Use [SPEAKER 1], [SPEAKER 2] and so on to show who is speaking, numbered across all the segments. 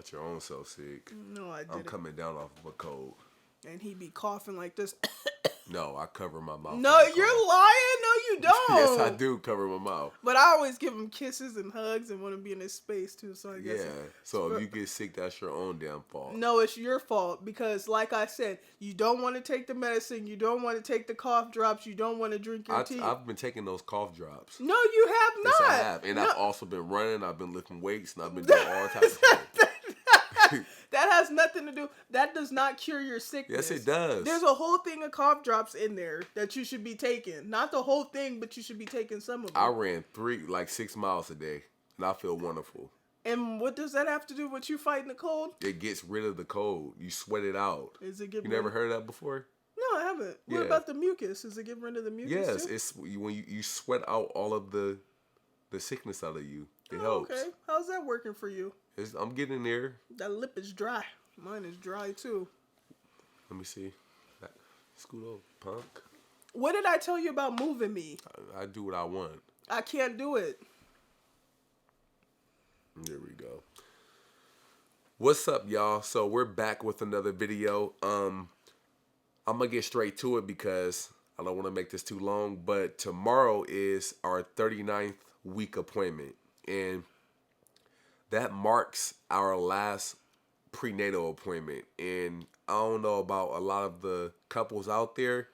[SPEAKER 1] got your own self sick.
[SPEAKER 2] No, I didn't.
[SPEAKER 1] I'm coming down off of a cold.
[SPEAKER 2] And he be coughing like this.
[SPEAKER 1] No, I cover my mouth.
[SPEAKER 2] No, you're lying. No, you don't.
[SPEAKER 1] Yes, I do cover my mouth.
[SPEAKER 2] But I always give him kisses and hugs and want to be in his space too. So I guess.
[SPEAKER 1] Yeah. So if you get sick, that's your own damn fault.
[SPEAKER 2] No, it's your fault because, like I said, you don't want to take the medicine. You don't want to take the cough drops. You don't want to drink your tea.
[SPEAKER 1] I've been taking those cough drops.
[SPEAKER 2] No, you have not.
[SPEAKER 1] Yes, I have. And I've also been running. I've been lifting weights, and I've been doing all types of things.
[SPEAKER 2] That has nothing to do. That does not cure your sickness.
[SPEAKER 1] Yes, it does.
[SPEAKER 2] There's a whole thing of cough drops in there that you should be taking. Not the whole thing, but you should be taking some of them.
[SPEAKER 1] I ran 6 miles a day, and I feel wonderful.
[SPEAKER 2] And what does that have to do with you fighting the cold?
[SPEAKER 1] It gets rid of the cold. You sweat it out.
[SPEAKER 2] Is it get?
[SPEAKER 1] You never heard of that before?
[SPEAKER 2] No, I haven't.
[SPEAKER 1] Yeah.
[SPEAKER 2] What about the mucus? Is it getting rid of the mucus?
[SPEAKER 1] Yes,
[SPEAKER 2] too?
[SPEAKER 1] it's when you sweat out all of the sickness out of you. It helps.
[SPEAKER 2] Okay, how's that working for you?
[SPEAKER 1] I'm getting there.
[SPEAKER 2] That lip is dry. Mine is dry too.
[SPEAKER 1] Let me see. Scoot over, punk.
[SPEAKER 2] What did I tell you about moving me?
[SPEAKER 1] I do what I want.
[SPEAKER 2] I can't do it.
[SPEAKER 1] There we go. What's up, y'all? So we're back with another video. I'm gonna get straight to it because I don't want to make this too long. But tomorrow is our 39th week appointment, and that marks our last prenatal appointment. And I don't know about a lot of the couples out there,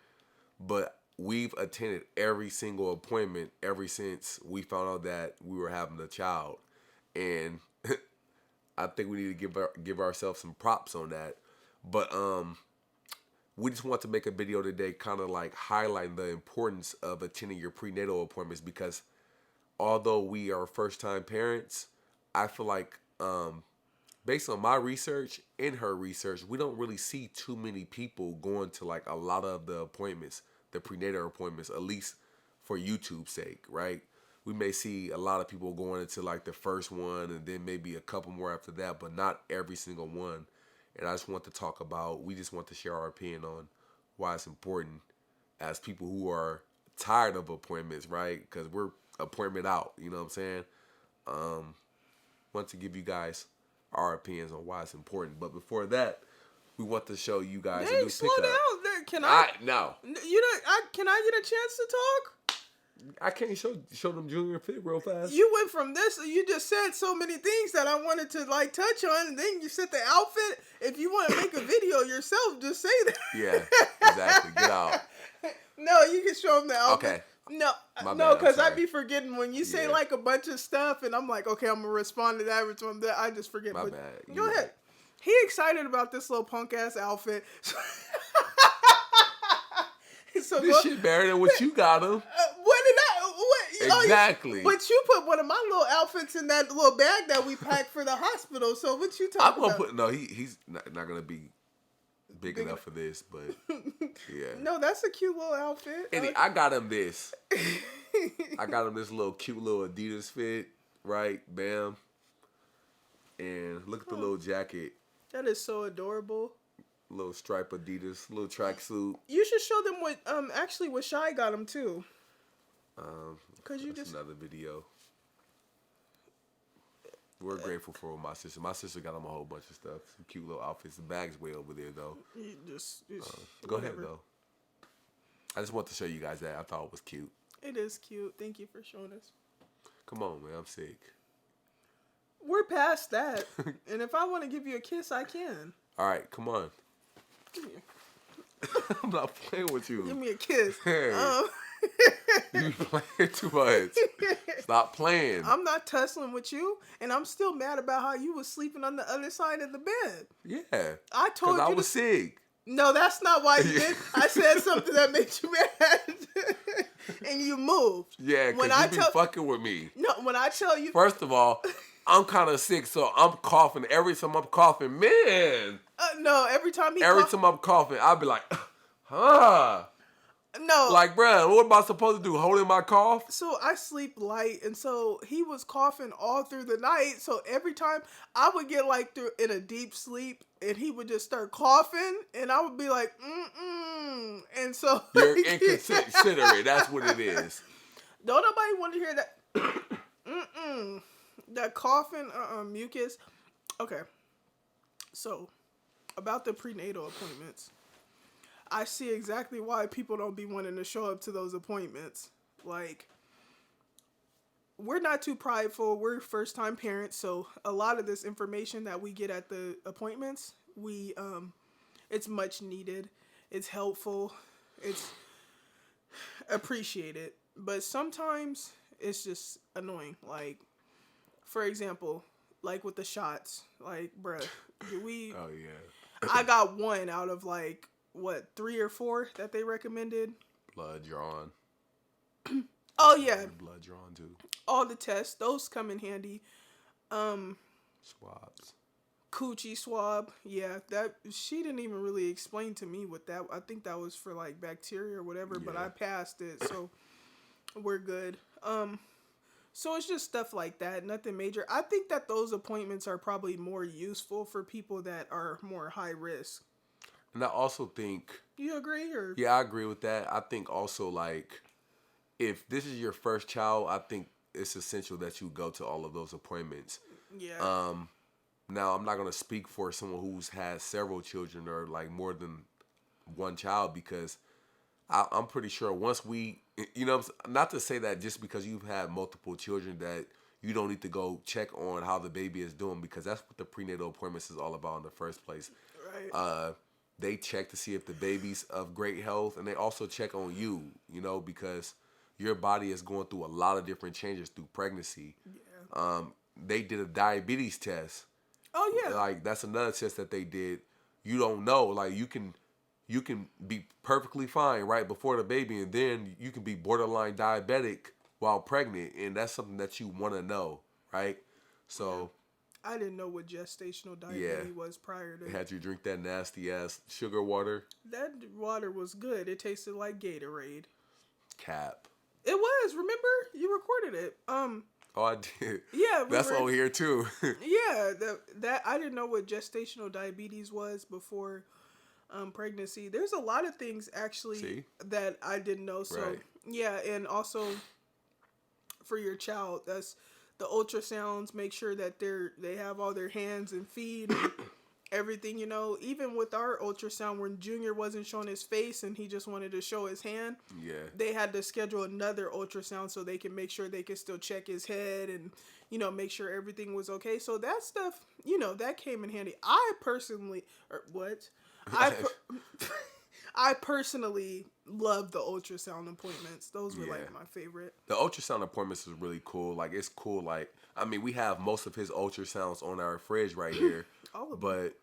[SPEAKER 1] but we've attended every single appointment ever since we found out that we were having a child. And I think we need to give ourselves some props on that. But we just want to make a video today kind of like highlighting the importance of attending your prenatal appointments, because although we are first-time parents, I feel like based on my research and her research, we don't really see too many people going to like a lot of the appointments, the prenatal appointments, at least for YouTube's sake, right? We may see a lot of people going into like the first one and then maybe a couple more after that, but not every single one. And I just want to talk about, we just want to share our opinion on why it's important as people who are tired of appointments, right? Because we're appointment out, you know what I'm saying? Want to give you guys our opinions on why it's important. But before that, we want to show you guys a new
[SPEAKER 2] slow
[SPEAKER 1] pickup.
[SPEAKER 2] down. There, can I?
[SPEAKER 1] No.
[SPEAKER 2] You know, can I get a chance to talk?
[SPEAKER 1] I can't show them junior fit real fast.
[SPEAKER 2] You went from this, you just said so many things that I wanted to like touch on, and then you said the outfit. If you want to make a video yourself, just say that.
[SPEAKER 1] Yeah, exactly. Get out.
[SPEAKER 2] No, you can show them the outfit.
[SPEAKER 1] Okay.
[SPEAKER 2] No, because I be forgetting when you say like a bunch of stuff, and I'm like, okay, I'm gonna respond to that, respond to that. I just forget.
[SPEAKER 1] My
[SPEAKER 2] but
[SPEAKER 1] bad.
[SPEAKER 2] Go ahead. He excited about this little punk ass outfit. So
[SPEAKER 1] this shit better than what you got him.
[SPEAKER 2] What did I? What
[SPEAKER 1] exactly?
[SPEAKER 2] But you put one of my little outfits in that little bag that we packed for the hospital. So what you talking about?
[SPEAKER 1] I'm gonna put he's not gonna be big enough for this, but yeah.
[SPEAKER 2] No, that's a cute little outfit.
[SPEAKER 1] And I got him this. I got him this little cute little Adidas fit, right? Bam. And look at the little jacket.
[SPEAKER 2] That is so adorable.
[SPEAKER 1] Little stripe Adidas, little tracksuit.
[SPEAKER 2] You should show them what actually what Shy got him too. Cause you just
[SPEAKER 1] another video. We're grateful for my sister. My sister got him a whole bunch of stuff. Some cute little outfits. The bag's way over there though. Go ahead though. I just want to show you guys that. I thought it was cute.
[SPEAKER 2] It is cute. Thank you for showing us.
[SPEAKER 1] Come on, man. I'm sick.
[SPEAKER 2] We're past that. And if I want to give you a kiss, I can.
[SPEAKER 1] All right, come on. I'm not playing with you.
[SPEAKER 2] Give me a kiss.
[SPEAKER 1] Hey. You playing too much. Stop playing.
[SPEAKER 2] I'm not tussling with you, and I'm still mad about how you was sleeping on the other side of the bed.
[SPEAKER 1] Yeah.
[SPEAKER 2] I told you.
[SPEAKER 1] I was sick.
[SPEAKER 2] No, that's not why you did. I said something that made you mad, and you moved.
[SPEAKER 1] Yeah, because you be fucking with me.
[SPEAKER 2] No, when I tell you.
[SPEAKER 1] First of all, I'm kind of sick, so I'm coughing. Every time I'm coughing, man.
[SPEAKER 2] No, every time
[SPEAKER 1] I'm coughing, I'll be like, huh.
[SPEAKER 2] No.
[SPEAKER 1] Like, bruh, what am I supposed to do? Hold in my cough?
[SPEAKER 2] So I sleep light, and so he was coughing all through the night. So every time I would get like in a deep sleep, and he would just start coughing, and I would be like, mm-mm. And so
[SPEAKER 1] you're inconsiderate. That's what it is.
[SPEAKER 2] Don't nobody want to hear that. Mm-mm. That coughing, mucus. Okay. So, about the prenatal appointments, I see exactly why people don't be wanting to show up to those appointments. Like, we're not too prideful. We're first time parents, so a lot of this information that we get at the appointments, we it's much needed. It's helpful. It's appreciated. But sometimes it's just annoying. Like, for example, like with the shots. Like, bruh, do we
[SPEAKER 1] Oh yeah.
[SPEAKER 2] I got one out of like what, 3 or 4 that they recommended.
[SPEAKER 1] Blood drawn.
[SPEAKER 2] Oh yeah,
[SPEAKER 1] Blood drawn too.
[SPEAKER 2] all the tests, those come in handy. Um,
[SPEAKER 1] Swabs.
[SPEAKER 2] Coochie swab, yeah, that she didn't even really explain to me what that. I think that was for like bacteria or whatever, but
[SPEAKER 1] Yeah.
[SPEAKER 2] I passed it, so we're good. So it's just stuff like that, nothing major. I think that those appointments are probably more useful for people that are more high risk.
[SPEAKER 1] And I also think,
[SPEAKER 2] You agree or?
[SPEAKER 1] yeah, I agree with that. I think also like if this is your first child, I think it's essential that you go to all of those appointments.
[SPEAKER 2] Yeah.
[SPEAKER 1] Now, I'm not gonna speak for someone who's had several children or like more than one child because I'm pretty sure once we, not to say that just because you've had multiple children that you don't need to go check on how the baby is doing because that's what the prenatal appointments is all about in the first place.
[SPEAKER 2] Right.
[SPEAKER 1] They check to see if the baby's of great health and they also check on you, because your body is going through a lot of different changes through pregnancy.
[SPEAKER 2] Yeah.
[SPEAKER 1] They did a diabetes test.
[SPEAKER 2] Oh yeah.
[SPEAKER 1] Like that's another test that they did. You don't know. Like you can be perfectly fine right before the baby, and then you can be borderline diabetic while pregnant, and that's something that you want to know, right? So
[SPEAKER 2] I didn't know what gestational
[SPEAKER 1] yeah,
[SPEAKER 2] diabetes was prior to.
[SPEAKER 1] had you drink that nasty ass sugar water.
[SPEAKER 2] That water was good. It tasted like Gatorade.
[SPEAKER 1] Cap.
[SPEAKER 2] It was. Remember, you recorded it.
[SPEAKER 1] Oh, I did.
[SPEAKER 2] Yeah,
[SPEAKER 1] That's over here too.
[SPEAKER 2] Yeah, that I didn't know what gestational diabetes was before pregnancy. There's a lot of things actually
[SPEAKER 1] See?
[SPEAKER 2] that I didn't know. So
[SPEAKER 1] Right.
[SPEAKER 2] yeah, and also for your child, that's the ultrasounds. Make sure that they have all their hands and feet. And everything, even with our ultrasound when Junior wasn't showing his face and he just wanted to show his hand,
[SPEAKER 1] Yeah.
[SPEAKER 2] they had to schedule another ultrasound so they can make sure they could still check his head and make sure everything was okay. So that stuff, that came in handy. I personally, or what? I personally love the ultrasound appointments. Those were like
[SPEAKER 1] Yeah.
[SPEAKER 2] my favorite.
[SPEAKER 1] The ultrasound appointments is really cool. Like it's cool. Like I mean, we have most of his ultrasounds on our fridge right here,
[SPEAKER 2] All of them.
[SPEAKER 1] but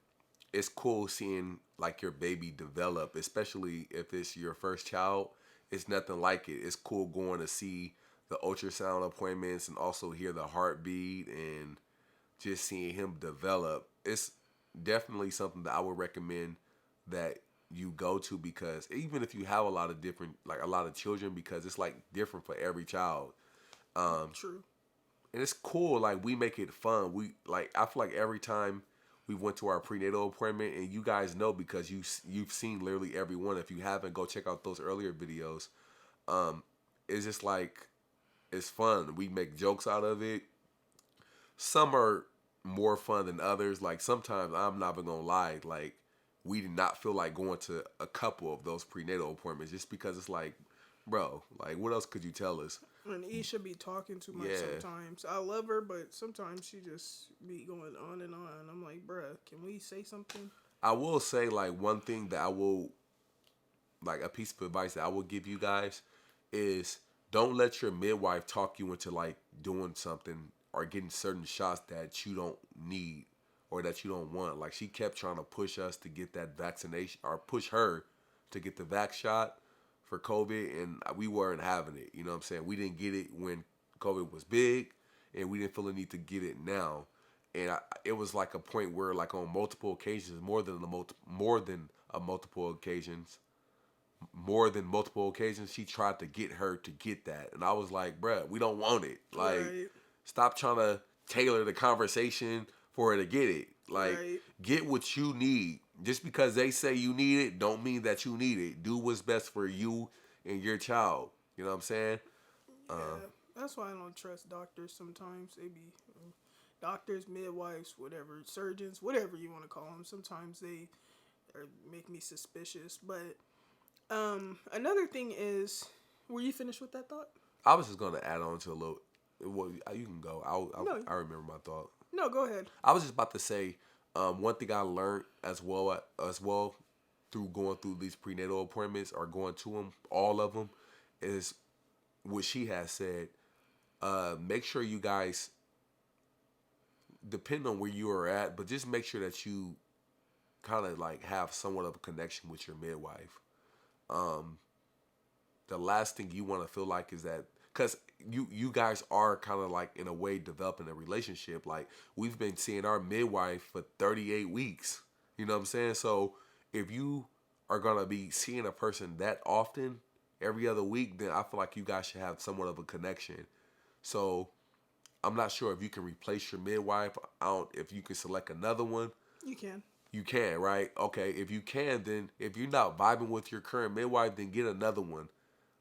[SPEAKER 1] it's cool seeing like your baby develop, especially if it's your first child. It's nothing like it. It's cool going to see the ultrasound appointments and also hear the heartbeat and just seeing him develop. It's definitely something that I would recommend that you go to because even if you have a lot of different, like a lot of children, because it's like different for every child.
[SPEAKER 2] True.
[SPEAKER 1] And it's cool. Like we make it fun. I feel like every time we went to our prenatal appointment, and you guys know because you've seen literally every one. If you haven't, go check out those earlier videos. It's just like it's fun. We make jokes out of it. Some are more fun than others. Like sometimes I'm not even gonna lie. Like we did not feel like going to a couple of those prenatal appointments just because it's like, bro, like what else could you tell us?
[SPEAKER 2] And Isha be talking too much
[SPEAKER 1] Yeah.
[SPEAKER 2] sometimes. I love her, but sometimes she just be going on and on. I'm like, bruh, can we say something?
[SPEAKER 1] I will say like one thing that I will like a piece of advice that I will give you guys is don't let your midwife talk you into like doing something or getting certain shots that you don't need or that you don't want. Like she kept trying to push us to get that vaccination or push her to get the vax shot for COVID and we weren't having it. You know what I'm saying? We didn't get it when COVID was big and we didn't feel the need to get it now. And it was like a point where like on multiple occasions, more than multiple occasions, she tried to get her to get that. And I was like, bruh, we don't want it. Like,
[SPEAKER 2] Right.
[SPEAKER 1] stop trying to tailor the conversation for her to get it. Like,
[SPEAKER 2] Right.
[SPEAKER 1] get what you need. Just because they say you need it, don't mean that you need it. Do what's best for you and your child. You know what I'm saying?
[SPEAKER 2] Yeah. That's why I don't trust doctors sometimes. doctors, midwives, whatever, surgeons, whatever you want to call them. Sometimes they make me suspicious. But another thing is, were you finished with that thought?
[SPEAKER 1] I was just gonna add on to a little. Well, you can go.
[SPEAKER 2] No,
[SPEAKER 1] I remember my thought.
[SPEAKER 2] no, go ahead.
[SPEAKER 1] I was just about to say, one thing I learned as well through going through these prenatal appointments or going to them, all of them, is what she has said. Make sure you guys, depend on where you are at, but just make sure that you kind of like have somewhat of a connection with your midwife. Um, the last thing you want to feel like is that, because you guys are kind of like in a way developing a relationship. Like, we've been seeing our midwife for 38 weeks. You know what I'm saying? So if you are gonna be seeing a person that often, every other week, then I feel like you guys should have somewhat of a connection. So I'm not sure if you can replace your midwife. I don't. If you can select another one,
[SPEAKER 2] You can.
[SPEAKER 1] you can, right? Okay, if you can, then if you're not vibing with your current midwife, then get another one.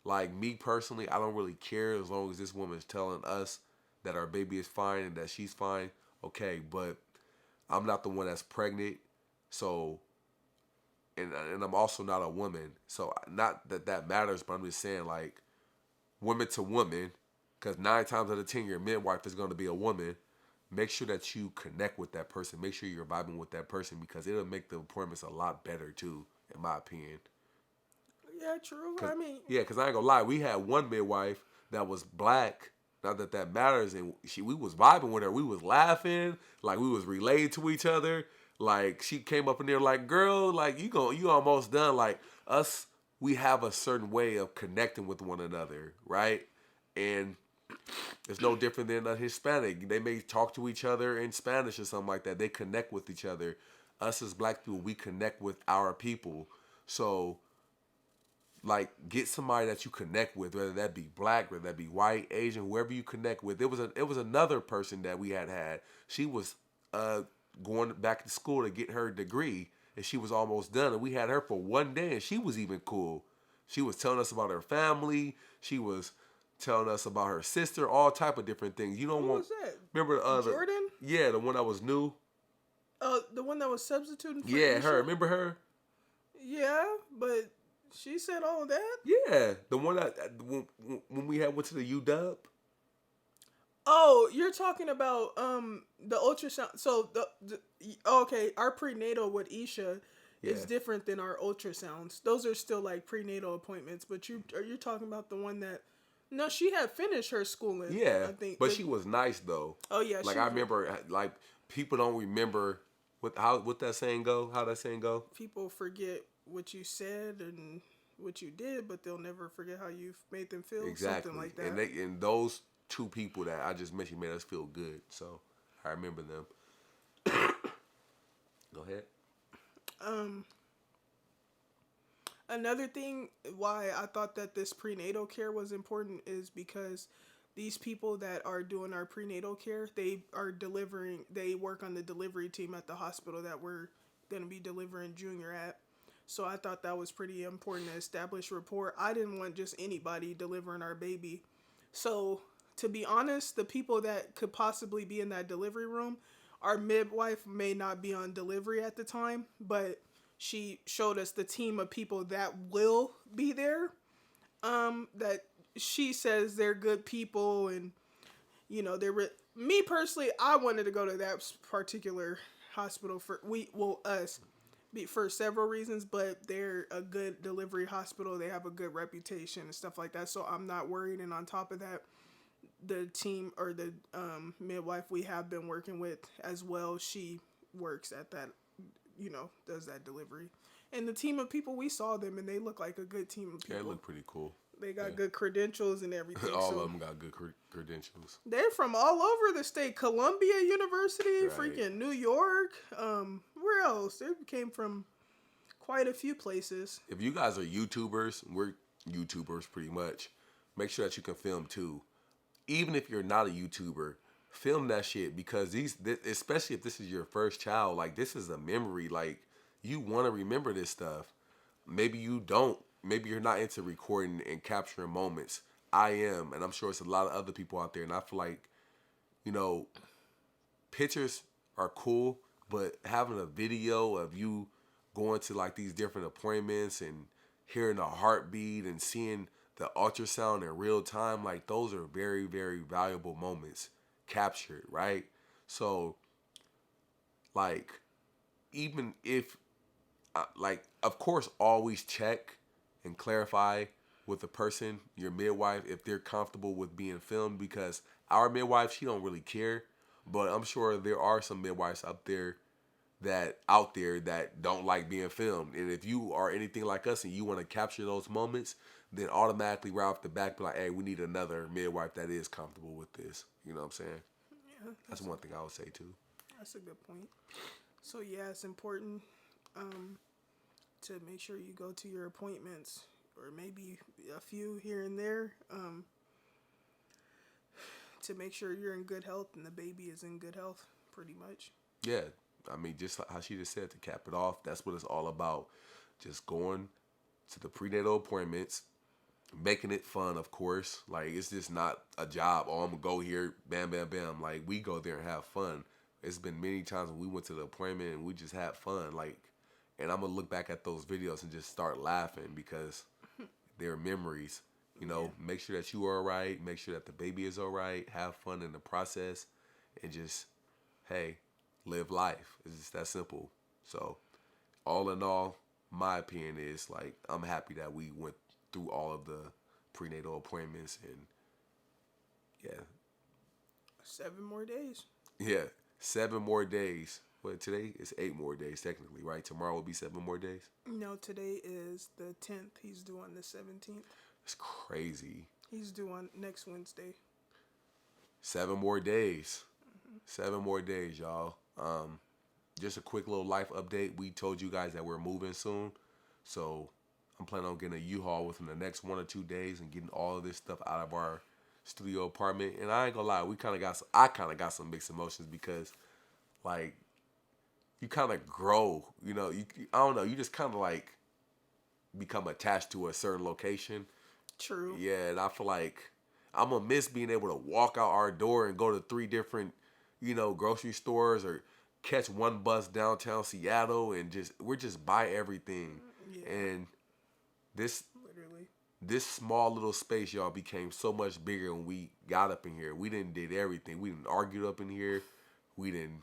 [SPEAKER 1] Like, me personally, I don't really care as long as this woman is telling us that our baby is fine and that she's fine. Okay, but I'm not the one that's pregnant, so and I'm also not a woman, so not that that matters. But I'm just saying, like, woman to woman, because 9 times out of 10, your midwife is going to be a woman. Make sure that you connect with that person. Make sure you're vibing with that person, because it'll make the appointments a lot better too, in my opinion.
[SPEAKER 2] Yeah, true.
[SPEAKER 1] Cause
[SPEAKER 2] I mean,
[SPEAKER 1] yeah, cause I ain't gonna lie, we had one midwife that was black. Not that that matters, and we was vibing with her. We was laughing, like we was related to each other. Like, she came up in there like, "Girl, like you almost done." Like, us, we have a certain way of connecting with one another, right? And it's no different than a Hispanic. They may talk to each other in Spanish or something like that. They connect with each other. Us as black people, we connect with our people. So, like, get somebody that you connect with, whether that be black, whether that be white, Asian, whoever you connect with. It was another person that we had. She was going back to school to get her degree, and she was almost done. And we had her for one day, and she was even cool. She was telling us about her family. She was telling us about her sister, all type of different things. You don't
[SPEAKER 2] who
[SPEAKER 1] want
[SPEAKER 2] was that?
[SPEAKER 1] remember
[SPEAKER 2] Jordan?
[SPEAKER 1] yeah, the one that was new.
[SPEAKER 2] The one that was substituting for
[SPEAKER 1] Yeah, her.
[SPEAKER 2] Isha?
[SPEAKER 1] Remember her?
[SPEAKER 2] Yeah, but she said all of that.
[SPEAKER 1] Yeah, the one that when we had went to the UW.
[SPEAKER 2] Oh, you're talking about the ultrasound. So okay, our prenatal with Isha
[SPEAKER 1] Yeah.
[SPEAKER 2] is different than our ultrasounds. Those are still like prenatal appointments, but you're talking about the one that no, she had finished her schooling.
[SPEAKER 1] Yeah,
[SPEAKER 2] I think,
[SPEAKER 1] but she was nice though.
[SPEAKER 2] Oh yeah,
[SPEAKER 1] Like,
[SPEAKER 2] she
[SPEAKER 1] I
[SPEAKER 2] was.
[SPEAKER 1] remember, like, people don't remember what that saying go. How that saying go?
[SPEAKER 2] People forget what you said and what you did, but they'll never forget how you made them feel. Something
[SPEAKER 1] Exactly.
[SPEAKER 2] like that.
[SPEAKER 1] And those two people that I just mentioned made us feel good. So I remember them. Go ahead.
[SPEAKER 2] Um, Another thing why I thought that this prenatal care was important is because these people that are doing our prenatal care, they work on the delivery team at the hospital that we're going to be delivering Junior at. So I thought that was pretty important to establish rapport. I didn't want just anybody delivering our baby. So, to be honest, the people that could possibly be in that delivery room, our midwife may not be on delivery at the time, but she showed us the team of people that will be there. That she says they're good people, and me personally, I wanted to go to that particular hospital for us for several reasons, but they're a good delivery hospital. They have a good reputation and stuff like that. So I'm not worried. And on top of that, the team or the midwife we have been working with as well, she works at that, does that delivery. And the team of people, we saw them and they look like a good team of people.
[SPEAKER 1] Yeah, they look pretty cool.
[SPEAKER 2] They got good credentials and everything.
[SPEAKER 1] All
[SPEAKER 2] so
[SPEAKER 1] of them got good credentials.
[SPEAKER 2] they're from all over the state. Columbia University,
[SPEAKER 1] Right.
[SPEAKER 2] freaking New York. Where else? They came from quite a few places.
[SPEAKER 1] If you guys are YouTubers, we're YouTubers pretty much. Make sure that you can film too. Even if you're not a YouTuber, film that shit, because especially if this is your first child, like, this is a memory. Like, you want to remember this stuff. Maybe you don't. Maybe you're not into recording and capturing moments. I am, and I'm sure it's a lot of other people out there. And I feel like, pictures are cool, but having a video of you going to like these different appointments and hearing the heartbeat and seeing the ultrasound in real time, like those are very, very valuable moments captured, right? So, like, even if, like, of course, always check and clarify with the person, your midwife, if they're comfortable with being filmed, because our midwife, she don't really care, but I'm sure there are some midwives out there that don't like being filmed. And if you are anything like us and you want to capture those moments, then automatically right off the back be like, hey, we need another midwife that is comfortable with this. You know what I'm saying?
[SPEAKER 2] Yeah,
[SPEAKER 1] That's one thing I would say too.
[SPEAKER 2] that's a good point. So yeah, it's important to make sure you go to your appointments, or maybe a few here and there, to make sure you're in good health and the baby is in good health, pretty much.
[SPEAKER 1] Yeah. I mean, just how she just said, to cap it off, that's what it's all about. Just going to the prenatal appointments, making it fun, of course. Like, it's just not a job. Oh, I'm gonna go here, bam, bam, bam. Like, we go there and have fun. It's been many times when we went to the appointment and we just had fun. Like, and I'm gonna look back at those videos and just start laughing because they're memories. You know,
[SPEAKER 2] Yeah.
[SPEAKER 1] make sure that you are all right. Make sure that the baby is all right. Have fun in the process, and just, hey, live life. It's just that simple. So, all in all, my opinion is like I'm happy that we went through all of the prenatal appointments, and yeah,
[SPEAKER 2] 7 more days.
[SPEAKER 1] yeah, 7 more days. Well, today is 8 more days technically, right? Tomorrow will be 7 more days.
[SPEAKER 2] No, today is the 10th. He's due on the 17th.
[SPEAKER 1] It's crazy.
[SPEAKER 2] He's due on next Wednesday.
[SPEAKER 1] 7 more days. 7 more days, y'all. Just a quick little life update. We told you guys that we're moving soon, so I'm planning on getting a U-Haul within the next 1 or 2 days and getting all of this stuff out of our studio apartment. And I ain't gonna lie, I kind of got some mixed emotions because, like, you kind of grow. You know, I don't know. You just kind of like become attached to a certain location.
[SPEAKER 2] True.
[SPEAKER 1] Yeah, and I feel like I'm gonna miss being able to walk out our door and go to 3 different, grocery stores, or catch one bus downtown Seattle and we're just buy everything.
[SPEAKER 2] Yeah.
[SPEAKER 1] And this
[SPEAKER 2] Literally.
[SPEAKER 1] this small little space, y'all, became so much bigger when we got up in here. We didn't did everything. We didn't argue up in here. We didn't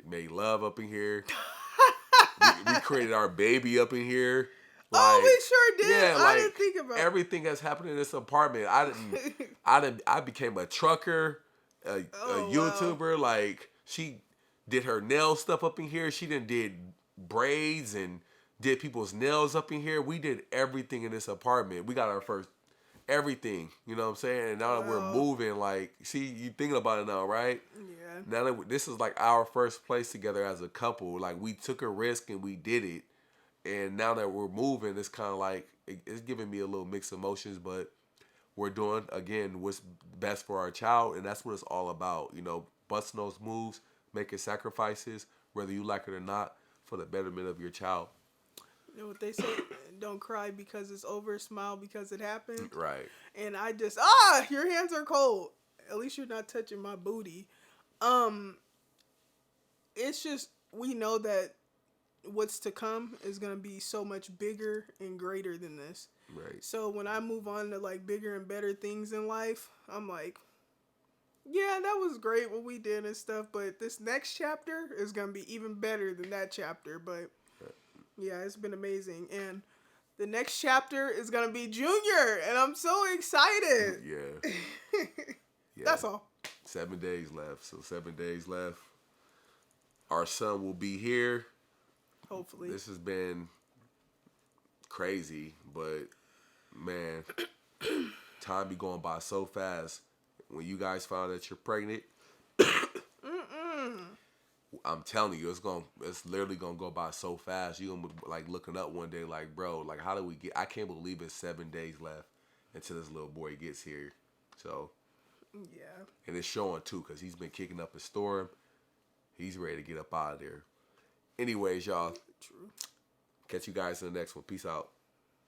[SPEAKER 1] made love up in here. we created our baby up in here.
[SPEAKER 2] Oh,
[SPEAKER 1] Like,
[SPEAKER 2] we sure did.
[SPEAKER 1] yeah,
[SPEAKER 2] I
[SPEAKER 1] like
[SPEAKER 2] didn't think about
[SPEAKER 1] everything that's happened in this apartment. I became a trucker, a
[SPEAKER 2] Oh,
[SPEAKER 1] YouTuber. Like, she did her nail stuff up in here. She did braids and did people's nails up in here. We did everything in this apartment. We got our first everything. You know what I'm saying? And now that we're
[SPEAKER 2] Wow.
[SPEAKER 1] moving, like, see, you thinking about it now, right?
[SPEAKER 2] Yeah.
[SPEAKER 1] Now that this is like our first place together as a couple. Like, we took a risk and we did it. And now that we're moving, it's kind of like, it's giving me a little mixed emotions, but we're doing, again, what's best for our child. And that's what it's all about. Busting those moves, making sacrifices, whether you like it or not, for the betterment of your child.
[SPEAKER 2] You know what they say? Don't cry because it's over. Smile because it happened.
[SPEAKER 1] Right.
[SPEAKER 2] And I just, your hands are cold. At least you're not touching my booty. It's just, we know that what's to come is going to be so much bigger and greater than this.
[SPEAKER 1] Right.
[SPEAKER 2] So when I move on to like bigger and better things in life, I'm like, yeah, that was great what we did and stuff, but this next chapter is going to be even better than that chapter. But yeah, it's been amazing. And the next chapter is going to be Junior, and I'm so excited.
[SPEAKER 1] Yeah. Yeah.
[SPEAKER 2] That's all.
[SPEAKER 1] 7 days left. So 7 days left. Our son will be here.
[SPEAKER 2] Hopefully.
[SPEAKER 1] This has been crazy, but man, time be going by so fast. When you guys find out that you're pregnant, I'm telling you, it's literally gonna go by so fast. You're gonna be like looking up one day, like, bro, like, how do we get? I can't believe it's 7 days left until this little boy gets here. So,
[SPEAKER 2] yeah,
[SPEAKER 1] and it's showing too, because he's been kicking up a storm. He's ready to get up out of there. Anyways, y'all.
[SPEAKER 2] true.
[SPEAKER 1] Catch you guys in the next one. Peace out.